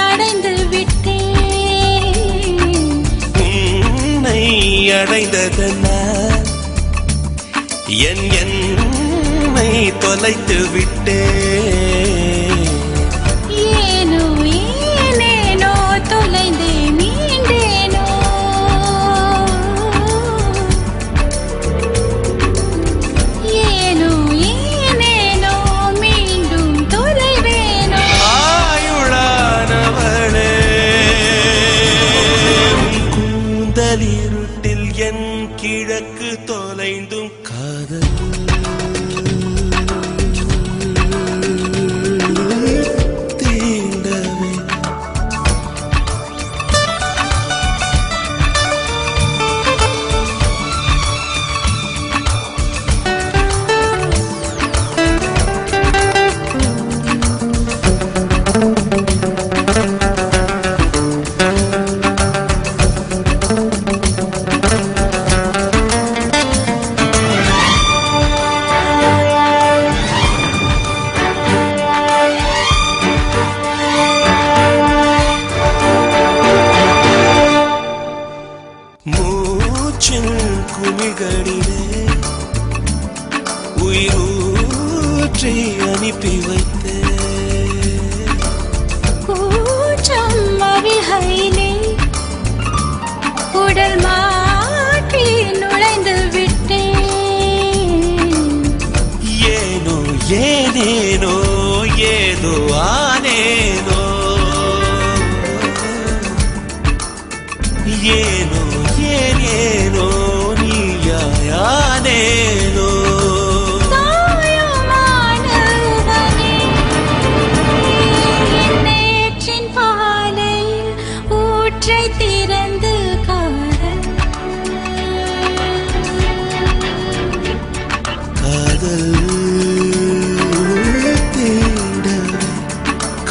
அடைந்து விட்டேன். உன்னை அடைந்ததனால் என் என்னை தொலைத்து விட்டேன். ஏனோ ஏனேனோ தொலைந்தே மீண்டேனோ. ஏனோ ஏனேனோ மீண்டும் தொலைவேனோ. ஆயுளானவளே உன் கூந்தலிருட்டில் என் கிழக்கு தொலைந்தும் காதல் தீண்டவே. மூச்சின் குமிழ்களிலே உயிரூற்றி அனுப்பி வைத்தேன். கூச்சம் அவிகையிலே உடல் மாற்றி நுழைந்து விட்டேன். ஏனோ ஏனேனோ ஏதோ ஆனேனோ. ஏனோ ஏன் ஏனோ நீயாயானேனோ தாயுமானவனே, நேற்றின் பாலையில் ஊற்றை திறந்து காதல் காதல் தீண்டவே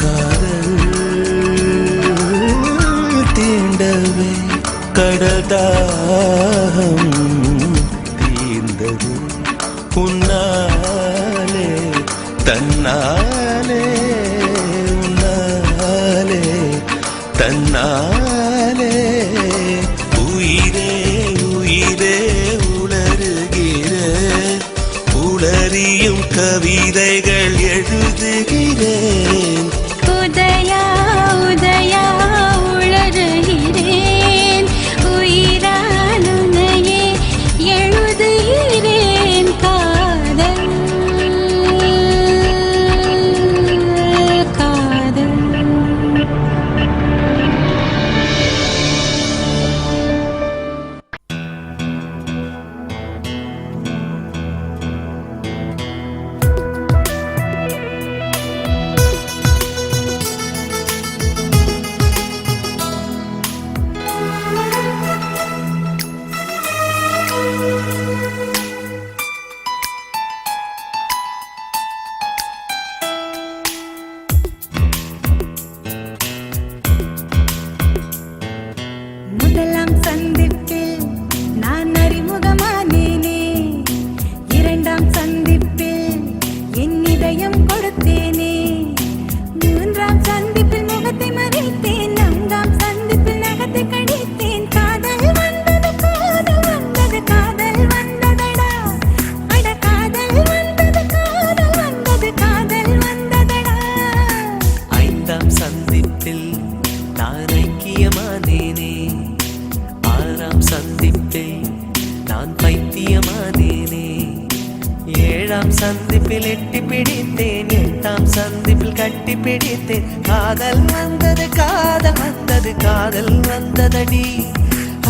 காதல் தீண்டவே கடதாகம் தீர்ந்தது உன்னாலே தன்னாலே உன்னாலே தன்னாலே உயிரே உயிரே உளறுகிறேன் உளறியும் கவிதைகள் எழுதுகிறேன் உதயா உதயா உளறுகிறேன் உயிரால் உன்னையே எழுதுகிறேன் காதல் காதல் முதலாம் சந்திப்பில் நான் அறிமுகமானேனே, இரண்டாம் சந்திப்பில் என் இதயம் கொடுத்தேனே, மூன்றாம் சந்திப்பில் முகத்தை மறைத்தேன், நான்காம் சந்திப்பில் நகத்தை கடித்தேன். காதல் வந்தது காதல் வந்தது காதல் வந்ததடா, அட காதல் வந்தது காதல் வந்தது காதல் வந்ததடா. ஐந்தாம் சந்திப்பில் நான் ஐக்கியமானேனே, ஆறாம் சந்திப்பில் நான் பைத்தியமானேனே, ஏழாம் சந்திப்பில் எட்டி பிடித்தேன், எட்டாம் சந்திப்பில் கட்டி பிடித்தேன். காதல் வந்தது காதல் வந்தது காதல் வந்ததடி,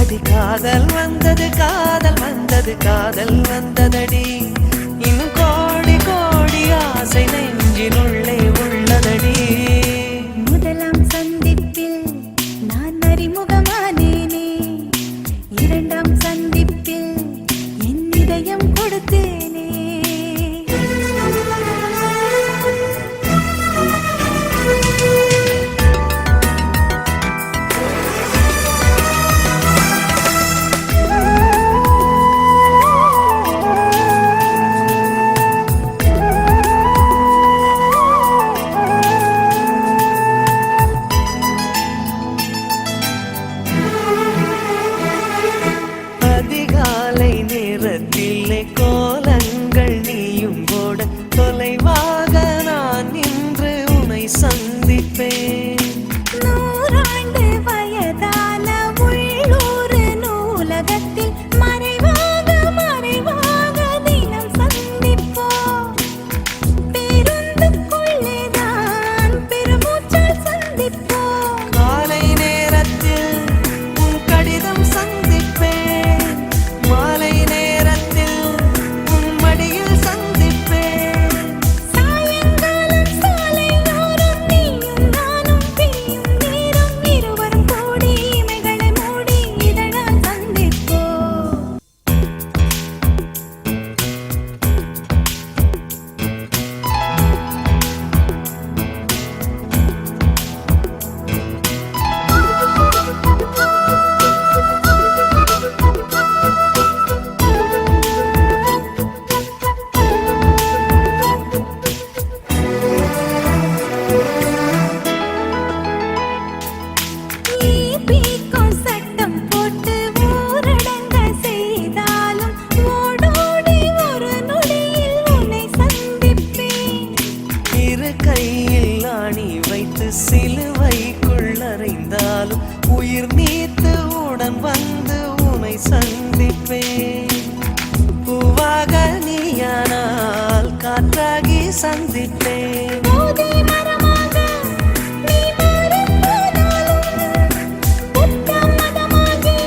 அடி காதல் வந்தது காதல் வந்தது காதல் வந்ததடி. இன்னும் கோடி கோடி ஆசை நெஞ்சினுள்ளே உள்ளதடி. முதலாம் சந்திப்பில் நான் அறிமுகமானேனே, இரண்டாம் சந்திப்பில் என் இதயம் கொடுத்தேனே. அதிகாலை நேரத்திலே கோலங்கள் நீயும் போட, தொலைவாக நான் நின்று உன்னை சந்திப்பேன். நூறாண்டு வயதான உள்ளூர் நூலகத்தில் மறைவாக மறைவாக தினம் சந்திப்போம். பேருந்துக்குள்ளேதான் பெருமூச்சால் சந்திப்போம். காலை நேரத்தில் உன் கடிதம் சந்திப்பேன், மாலை நேரத்தில் உன் மடியில் சந்திப்பேன். சாயங்காலம் சாலையோரம் நீயும் நானும் பிரியும் நேரம், இருவரும் கூடி இமைகளை மூடி இதழால் சந்திப்போம். ஈபிக்கும் சட்டம் போட்டு ஊரடங்க செய்தாலும் ஓடோடி ஒரு நொடியில் உன்னை சந்திப்பேன். இரு கையில் ஆணி வைத்து சிலுவைக்குள் அறைந்தாலும் உயிர் நீத்து உடன் வந்து உன்னை சந்திப்பேன். பூவாக நீயானால் காற்றாகி சந்திப்பேன். போதை மரமாக நீ மறந்தாலும் புத்த மதமாகி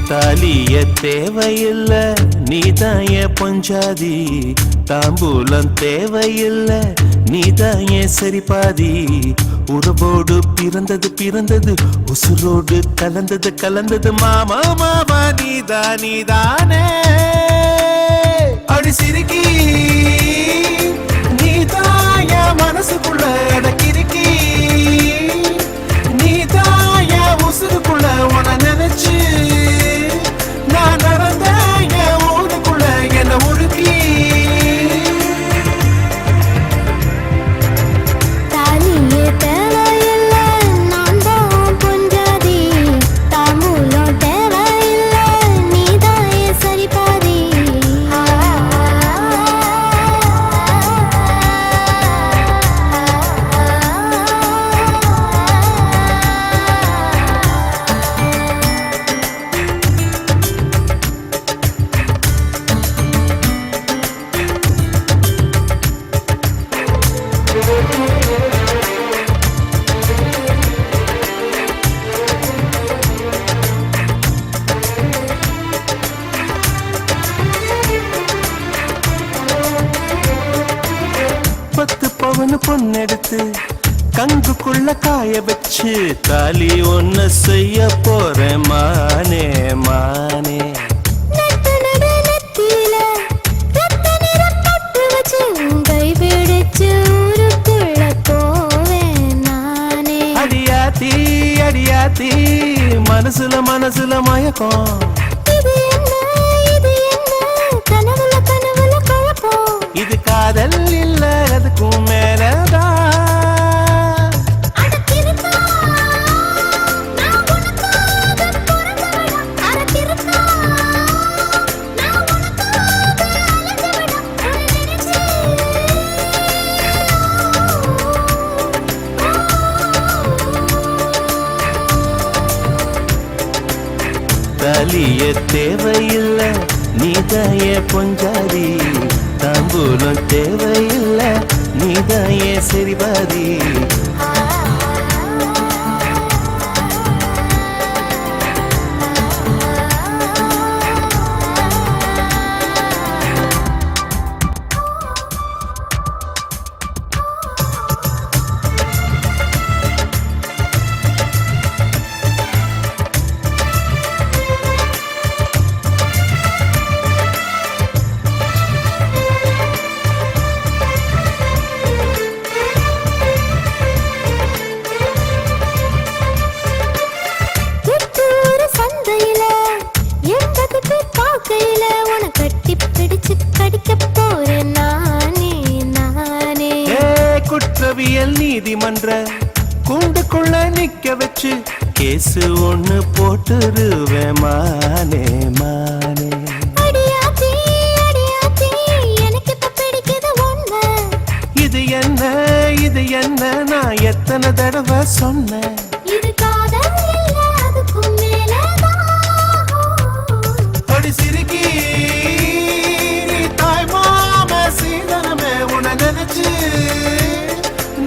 தாலிய தேவையில்ல நீதான் என் பொஞ்சாதி தாம்பூலம் தேவையில்ல நீதான் என் சரிபாதி உறவோடு பிறந்தது பிறந்தது உசுரோடு கலந்தது கலந்தது மாமா மாமா நீதானே அடி சிரிக்கி நீதான் என் மனசுக்குள்ள அடக்கிருக்கி நீதான் என் உசுருக்குள்ள உன நினைச்சு நான் நடந்த என் ஊருக்குள்ள என்ன உருக்கி தாலியே தேவையில்ல நான் தான் பொஞ்சாதி தாம்பூலம் தேவையில்ல நீதான் என் சரிபாதி பத்து பவனு பொண்ணெடுத்து கங்குக்குள்ள காய வச்சு தாலி ஒன்னு செய்ய போறேன் மானே மானே நட்டு நடு நெத்தியில ரத்த நிறம் பொட்டு வச்சு கை பிடிச்சு ஊருக்குள்ள போவேன் நானே அடியாத்தி அடியாத்தி மனசுல மயக்கம் இது என்ன கனவுல குழப்பம் இது காதல் இல்ல அதுக்கும் மேலதான் அடக்கிருக்கா நான் உனக்காக பிறந்தவளா அடக்கிருக்கா நான் உனக்காக அலைஞ்சவளா உன்னை நினைச்சு தாலிய தேவையில்ல நீதான் என் பொஞ்சாதி தாம்பூலம் தேவையில்ல நீதான் என் சரிபாதி எத்தூர் சந்தையில எண்பது பேர் பார்க்கையில உன கட்டி பிடிச்சு கடிக்க போறேன் நானே ஏ குற்றவியல் நீதிமன்ற கூண்டுக்குள்ள நிக்க வச்சு கேசு ஒண்ணு போட்டுருவேன் மானே மானே அடியாத்தி எனக்கு இப்ப பிடிக்குது ஒண்ணு இது என்ன நான் எத்தனை தடவை சொன்னேன் இது காதல் இல்ல அதுக்கும் மேலதான் அடி சிரிக்கி நீ தாய் மாம சீதனமே உன நினைச்சு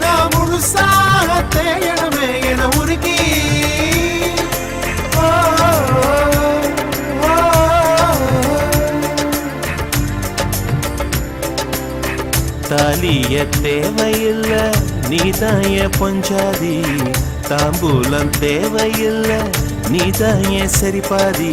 நான் முழுசாக தேயணுமே என உருக்கி ஓ, ஓ, ஓ. தாலிய தேவையில்ல நீதான் என் பொஞ்சாதி தாம்பூலம் தேவையில்ல நீதான் என் சரிபாதி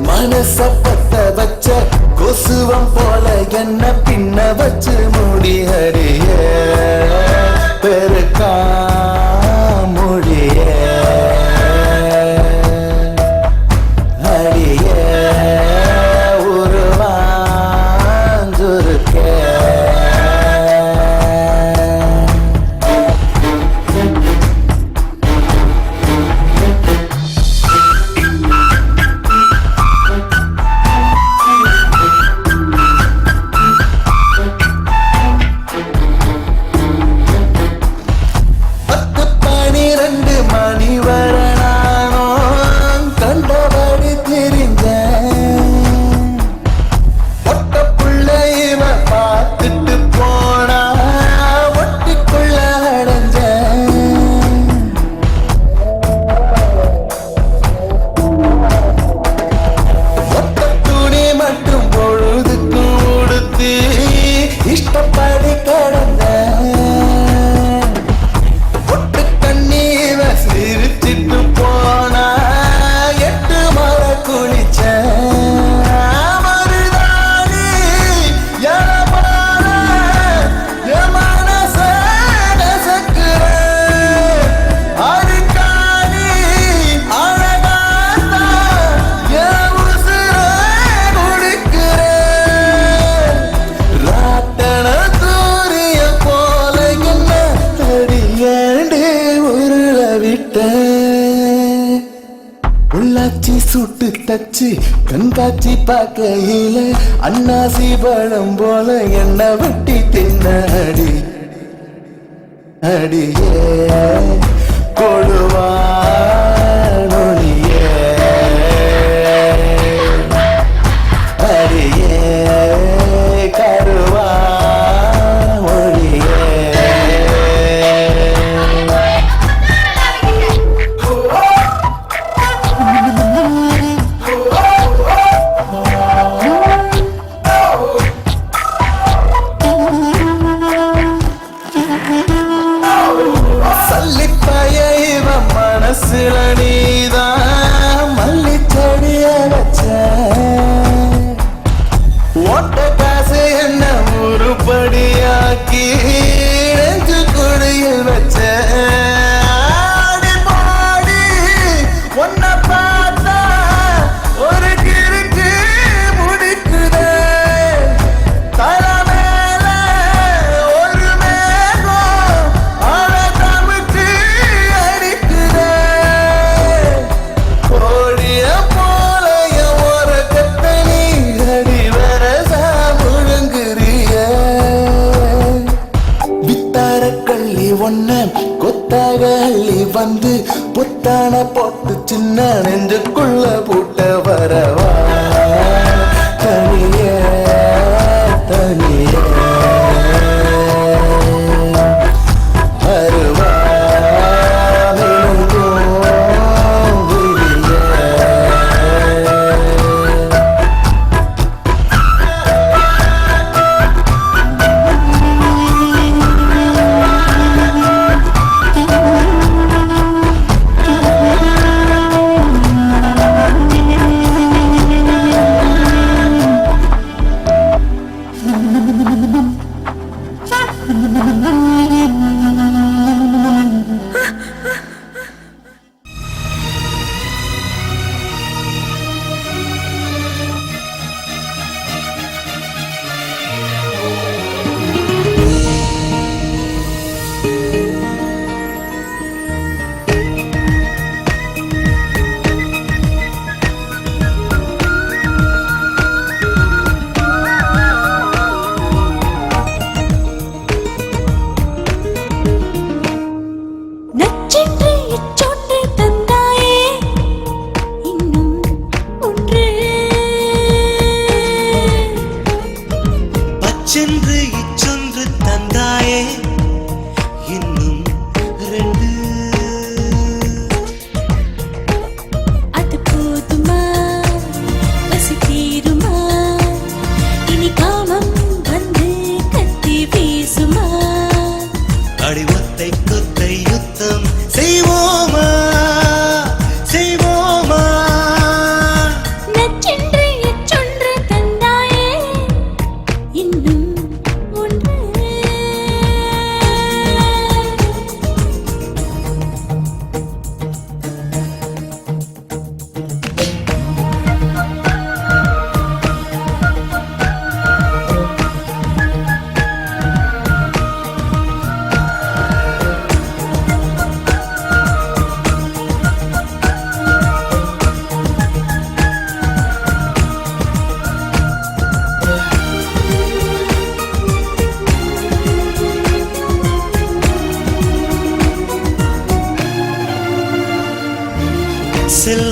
மனச பத்த வச்ச கொசுவம் போல என்ன பின்ன வச்சு முடியறிய பெருக்கா முடிய அடிய உருவாஞ்சுருக்க உள்ளாச்சி சுட்டு தச்சு கண்காட்சி பார்க்கையில அண்ணாசி பழம் போல என்ன வெட்டி தின்ன அடி அடியே கொடுவா நொடியே அடியே கருவா மொழியே மனசுல நீதான் மல்லி செடிய வச்ச ஓட்ட காசு என்ன உருப்படியாக்கி நெஞ்சு குடியில் வச்ச பாடி ஒன்ன பார்த்தா ஒரு கிறுக்கு முடிக்குதே தலை மேல ஒரு மேகம் அழகமுக்கு அடிக்குதே கோடிய போலைய ஒரு கத்தனி அடி வரசா முழுங்குறிய வித்தார கள்ளி ஒன்ன கொத்தாக அள்ளி வந்து புத்தான போட்டு சின்ன நெஞ்சுக்குள்ள பூட்ட வரவா தனிய தனிய அருவா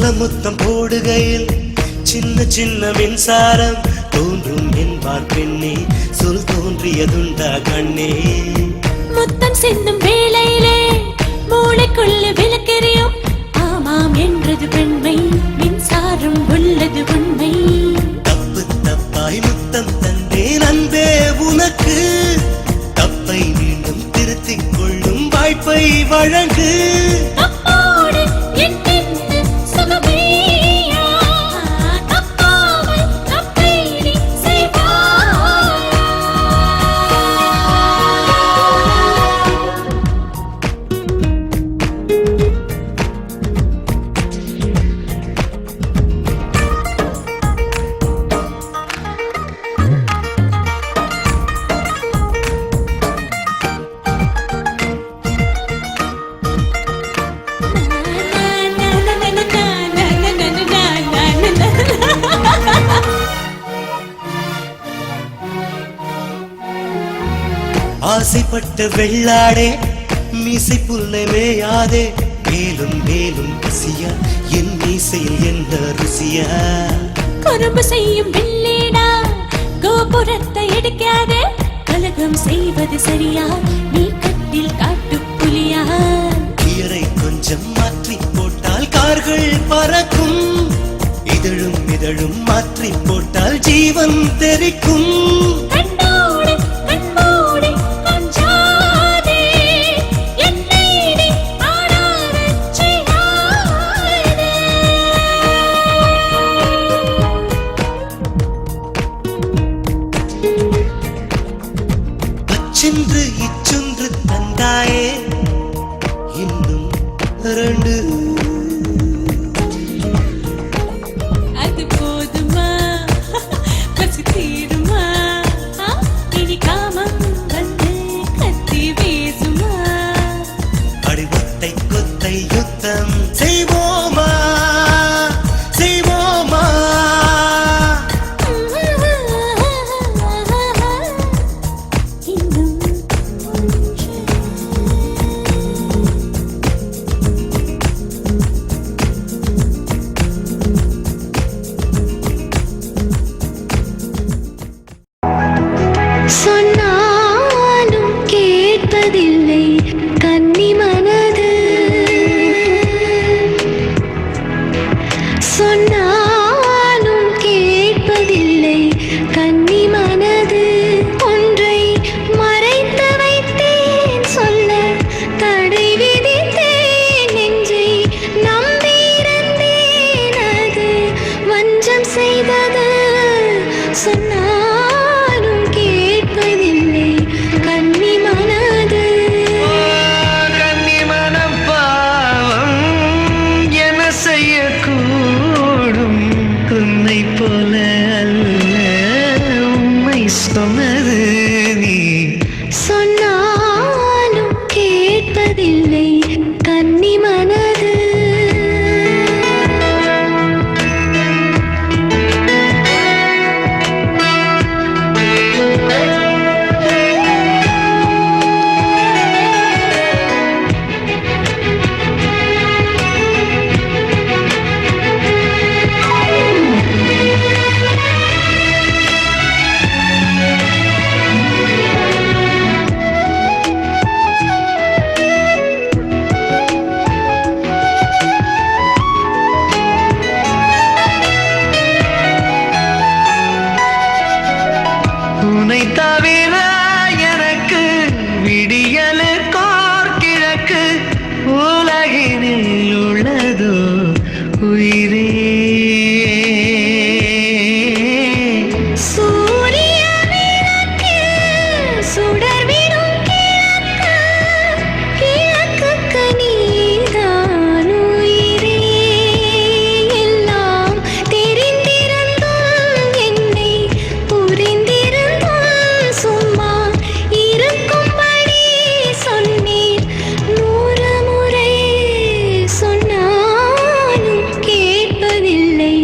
சொல்ல முத்தம் போடுகையில் சின்ன சின்ன மின்சாரம் தோன்றும் என்பார் பெண்ணே, சொல் தோன்றியதுண்டா கண்ணே. முத்தம் சிந்தும் வேளையிலே மூளைக்குள்ள விளக்கெறியும், ஆமாம் என்றது பெண்மை, மின்சாரம் உள்ளது உண்மை. தப்பு தப்பாய் முத்தம் தந்தேன் அன்பே உனக்கு, தப்பை மீண்டும் திருத்திக் கொள்ளும் வாய்ப்பை வழங்கு. தப்போடு என்னென்ன சுகமையா, தப்பாமல் தப்பை நீ செய்வாய். ஆசைப்பட்ட வெள்ளாடே மீசை புல்லை மேயாதே, மேலும் மேலும் பசியா என் மீசையில் என்ன ருசியா. கரும்பு செய்யும் வெள்ளேடா கோபுரத்தை எடுக்காதே, கலகம் செய்வது சரியா நீ கட்டில் காட்டு புலியா. கியரை கொஞ்சம் மாற்றி போட்டால் கார்கள் பறக்கும், இதழும் இதழும் மாற்றி போட்டால் ஜீவன் தெரிக்கும். கண்ணோடு கண்மூடி கொஞ்சாதே, என்னை நீ ஆடாதச் செய்யாதே. அச்சென்று இச்சொன்று தந்தாயே இன்னும் 2. அது போதுமா, பசி தீருமா, இனி காமம் வந்து கத்தி வீசுமா. அடிவத்தை கொத்தை யுத்தம் செய்வோமா செய்வோமா. இன்னும் சொன்னாலும் கேட்பதில்லை கன்னி மனது, சொன்னாலும் கேட்பதில்லை கன்னி மனது. ஒன்றை மறைத்து வைத்தேன் சொல்ல தடை விதித்தேன், நெஞ்சை நம்பியிருந்தேன் அது வஞ்சம் செய்தது. சொன்னாலும் கேட்பதில்லை கன்னி மனது. கன்னி மனம் பாவம் என செய்யக்கூடும், உன்னை போல அல்ல உண்மை சொன்னது நீ. சொன்னாலும் கேட்பதில்லை கன்னி மனது. உன்னை தவிர எனக்கு விடியலு கோர்கிழக்கு, உலகினில் உள்ளதோ உயிரே. சூரிய விளக்கில் சுடர்விடும் கிழக்கு, கிழக்குக்கு நீதான் உயிரே. எல்லாம் தெரிந்திருந்தும் என்னை புரிந்திருந்தும் சும்மா இருக்கும்படி சொன்னேன் 100 முறை. சொன்னாலும் கேட்பதில்லை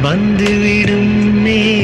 வந்துவிடும் நேரம்